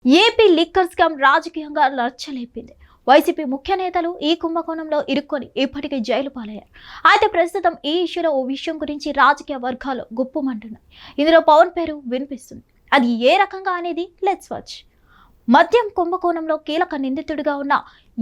AP liquor scam రాజకీయంగా రచ్చలేపింది. YCP ముఖ్య నేతలు ఈ కుంభకోణంలో ఇరుక్కొని ఇప్పటికే జైలు పాలయ్యారు. అయితే ప్రస్తుతం ఈ ఇష్యూలో ఓ విషయం గురించి రాజకీయ వర్గాలు గుప్పుమంటున్నాయి. ఇందులో పవన్ పేరు వినిపిస్తుంది. అది ఏ రకంగా అనేది లెట్స్ వాచ్. మద్యం కుంభకోణంలో కీలక నిందితుడిగా ఉన్న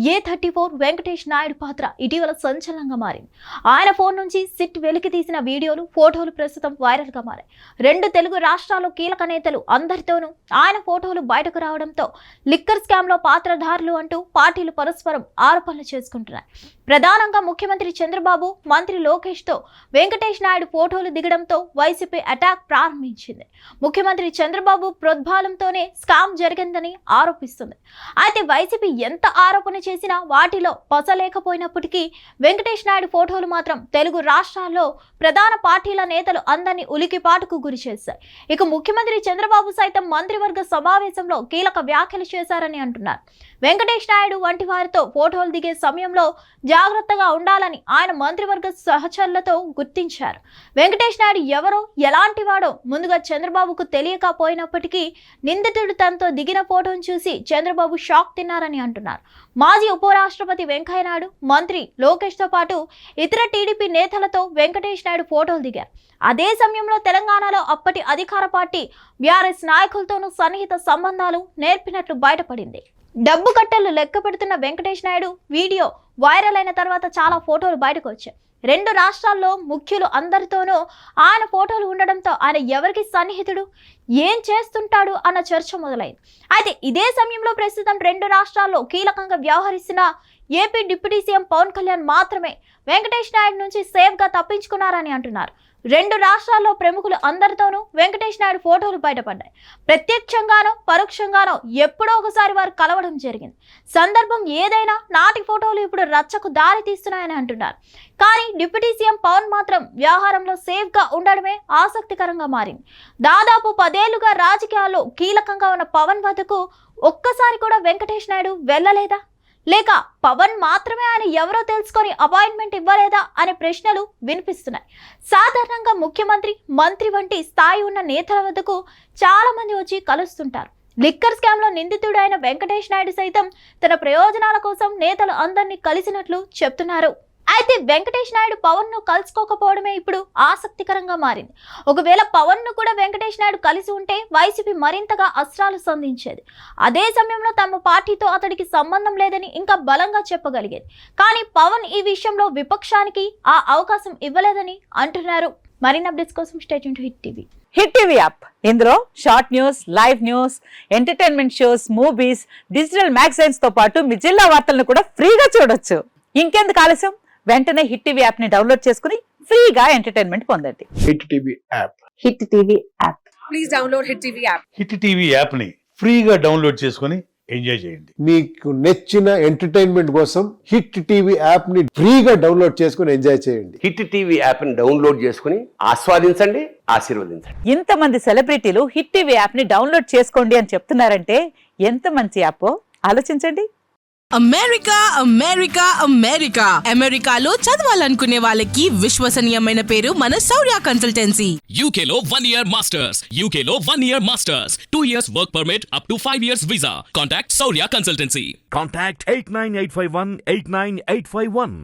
A34 వెంకటేష్ నాయుడు పాత్ర ఇటీవల సంచలనంగా మారింది. ఆయన ఫోన్ నుంచి సిట్ వెలికి తీసిన వీడియోలు, ఫోటోలు ప్రస్తుతం వైరల్గా మారాయి. 2 తెలుగు రాష్ట్రాల్లో కీలక నేతలు అందరితోనూ ఆయన ఫోటోలు బయటకు రావడంతో లిక్కర్ స్కామ్లో పాత్రధారులు అంటూ పార్టీలు పరస్పరం ఆరోపణలు చేసుకుంటున్నాయి. ప్రధానంగా ముఖ్యమంత్రి చంద్రబాబు, మంత్రి లోకేష్తో వెంకటేష్ నాయుడు ఫోటోలు దిగడంతో వైసీపీ అటాక్ ప్రారంభించింది. ముఖ్యమంత్రి చంద్రబాబు ప్రోద్బలంతోనే స్కామ్ జరిగిందని ఆరోపిస్తుంది. అయితే వైసీపీ ఎంత ఆరోపణ చేసినా వాటిలో పసలేకపోయినప్పటికీ వెంకటేష్ నాయుడు ఫోటోలు మాత్రం తెలుగు రాష్ట్రాల్లో ప్రధాన పార్టీల నేతలు అందరినీ ఉలికిపాటుకు గురి చేశాయి. ఇక ముఖ్యమంత్రి చంద్రబాబు సైతం మంత్రివర్గ సమావేశంలో కీలక వ్యాఖ్యలు చేశారని అంటున్నారు. వెంకటేష్ నాయుడు వంటి వారితో ఫోటోలు దిగే సమయంలో జాగ్రత్తగా ఉండాలని ఆయన మంత్రివర్గ సహచరులతో గుర్తించారు. వెంకటేష్ నాయుడు ఎవరో, ఎలాంటి వాడో ముందుగా చంద్రబాబుకు తెలియకపోయినప్పటికీ నిందితుడు తనతో దిగిన ఫోటోను చూసి చంద్రబాబు షాక్ తిన్నారని అంటున్నారు. మాజీ ఉపరాష్ట్రపతి వెంకయ్య నాయుడు, మంత్రి లోకేష్తో పాటు ఇతర టీడీపీ నేతలతో వెంకటేష్ నాయుడు ఫోటోలు దిగారు. అదే సమయంలో తెలంగాణలో అప్పటి అధికార పార్టీ బీఆర్ఎస్ నాయకులతోనూ సన్నిహిత సంబంధాలు నేర్పినట్లు బయటపడింది. డబ్బు కట్టలు లెక్క పెడుతున్న వెంకటేష్ నాయుడు వీడియో వైరల్ అయిన తర్వాత చాలా ఫోటోలు బయటకు వచ్చాయి. 2 రాష్ట్రాల్లో ముఖ్యులు అందరితోనూ ఆయన ఫోటోలు ఉండడంతో ఆయన ఎవరికి సన్నిహితుడు, ఏం చేస్తుంటాడు అన్న చర్చ మొదలైంది. అయితే ఇదే సమయంలో ప్రస్తుతం 2 రాష్ట్రాల్లో కీలకంగా వ్యవహరిస్తున్న AP deputy CM Pawan Kalyan మాత్రమే వెంకటేష్ నాయుడు నుంచి సేఫ్గా తప్పించుకున్నారని అంటున్నారు. 2 రాష్ట్రాల్లో ప్రముఖులు అందరితోనూ వెంకటేష్ నాయుడు ఫోటోలు బయటపడ్డాయి. ప్రత్యక్షంగానో పరోక్షంగానో ఎప్పుడో ఒకసారి వారు కలవడం జరిగింది. సందర్భం ఏదైనా నాటి ఫోటోలు ఇప్పుడు రచ్చకు దారి తీస్తున్నాయని అంటున్నారు. కానీ డిప్యూటీ సీఎం పవన్ మాత్రం వ్యవహారంలో సేఫ్గా ఉండడమే ఆసక్తికరంగా మారింది. దాదాపు 10 ఏళ్లుగా రాజకీయాల్లో కీలకంగా ఉన్న పవన్ వద్దకు ఒక్కసారి కూడా వెంకటేష్ నాయుడు వెళ్ళలేదా, లేక పవన్ మాత్రమే ఆయన ఎవరో తెలుసుకొని అపాయింట్మెంట్ ఇవ్వలేదా అనే ప్రశ్నలు వినిపిస్తున్నాయి. సాధారణంగా ముఖ్యమంత్రి, మంత్రి వంటి స్థాయి ఉన్న నేతల వద్దకు చాలా మంది వచ్చి కలుస్తుంటారు. లిక్కర్ స్కామ్ లో నిందితుడైన వెంకటేష్ నాయుడు సైతం తన ప్రయోజనాల కోసం నేతలు అందరినీ కలిసినట్లు చెప్తున్నారు. అయితే వెంకటేష్ నాయుడు పవన్ ను కలుసుకోకపోవడమే ఇప్పుడు ఆసక్తికరంగా మారింది. ఒకవేళ పవన్ ను కూడా వెంకటేష్ నాయుడు కలిసి ఉంటే వైసీపీ మరింతగా అస్త్రాలు సంధించేది. అదే సమయంలో తమ పార్టీతో అతడికి సంబంధం లేదని ఇంకా బలంగా చెప్పగలిగేది. కానీ పవన్ ఈ విషయంలో విపక్షానికి ఆ అవకాశం ఇవ్వలేదని అంటున్నారు. మరిన్ని అప్డేట్స్ కోసం stay tune to hit TV. Hit TV app, ఇందులో short news, live news, entertainment shows, movies, digital magazines తో పాటు మీ జిల్లా వార్తలను కూడా ఫ్రీగా చూడొచ్చు. ఇంకెందుకు ఆలస్యం, వెంటనే హిట్ టీవీ యాప్ ని డౌన్లోడ్ చేసుకుని ఫ్రీగా ఎంటర్టైన్మెంట్ పొందండి. Hit TV app. Hit TV app. Please download hit TV app. Hit TV app ని ఫ్రీగా డౌన్లోడ్ చేసుకుని ఎంజాయ్ చేయండి. మీకు నచ్చిన ఎంటర్టైన్మెంట్ కోసం హిట్ టీవీ యాప్ ని ఫ్రీగా డౌన్లోడ్ చేసుకుని ఎంజాయ్ చేయండి. హిట్ టీవీ యాప్ ని డౌన్లోడ్ చేసుకుని ఆస్వాదించండి, ఆశీర్వదించండి. ఇంతమంది సెలబ్రిటీలు హిట్ టీవీ యాప్ ని డౌన్లోడ్ చేసుకోండి అని చెప్తున్నారంటే ఎంత మంచి యాప్ ఆలోచించండి. అమెరికా అమెరికా అమెరికా అమెరికాలో చదవాలనుకునే వాళ్ళకి విశ్వసనీయమైన పేరు మన శౌర్య కన్సల్టెన్సీ. UK లో 1 year masters. UK లో 1 year masters. 2 years work permit up to 5 years visa. Contact Saurya Consultancy. Contact 89851 89851.